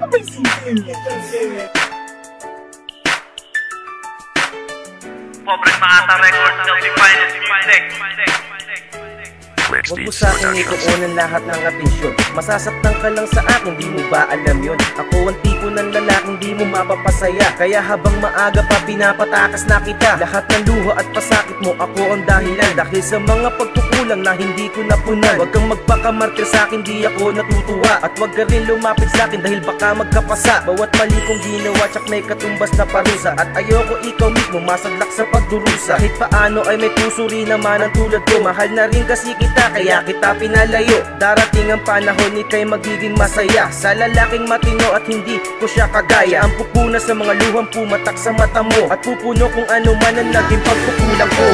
Pobreng Maata Records ng The Finest Music. Huwag mo sa'kin ituunan lahat ng atensyon. Masasaktan ka lang sa akin, di mo ba alam yun? Ako ang tipo ng lalaking di mo mapapasaya. Kaya habang maaga pa pinapatakas na kita. Lahat ng luha at pasakit mo ako ang dahilan. Dahil sa mga pagkukulang na hindi ko napunan. Huwag kang magpakamartir sa'kin, di ako natutuwa. At huwag ka rin lumapit sa'kin dahil baka magkapasa. Bawat mali kong ginawa tsak may katumbas na parusa. At ayoko ikaw mismo masadlak sa pagdurusa. Kahit paano ay may puso rin naman ang tulad ko. Mahal na rin kasi kita kaya kita pinalayo. Darating ang panahon ika'y magiging masaya. Sa lalaking matino at hindi ko siya kagaya. Ang pupuna sa mga luhang pumatak sa mata mo. At pupuno kung ano man ang naging pagkukulang ko.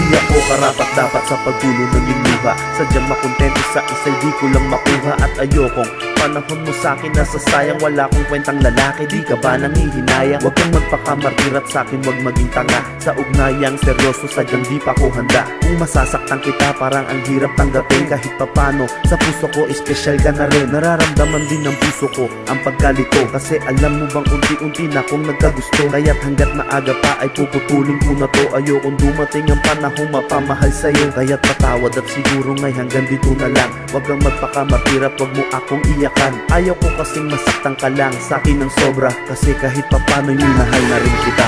Di ako karapat dapat sa paggulo ng luha. Sadyang makontento sa isa'y di ko lang makuha. At ayokong panahon mo sa'kin nasasayang. Wala kong kwentang lalaki, di ka ba nangihinayang? Huwag kang magpakamartir at sa'kin huwag maging tanga. Sa ugnayang seryoso sadyang di pa ko handa. Kung masasaktan kita parang ang hirap tanggapin. Kahit papano sa puso ko espesyal ka na rin. Nararamdaman din ng puso ko ang paggalit ko. Kasi alam mo bang unti-unti na kong nagkagusto. Kaya't hanggat maaga pa ay puputulin ko na to. Ayokong dumating ang panahong mapamahal sa'yo. Kaya't patawad at siguro ngay hanggang dito na lang. Huwag kang magpakamartir at huwag mo akong iyakan. Ayaw ko kasing masaktan ka lang sa'kin ng sobra. Kasi kahit papano'y minahal na rin kita.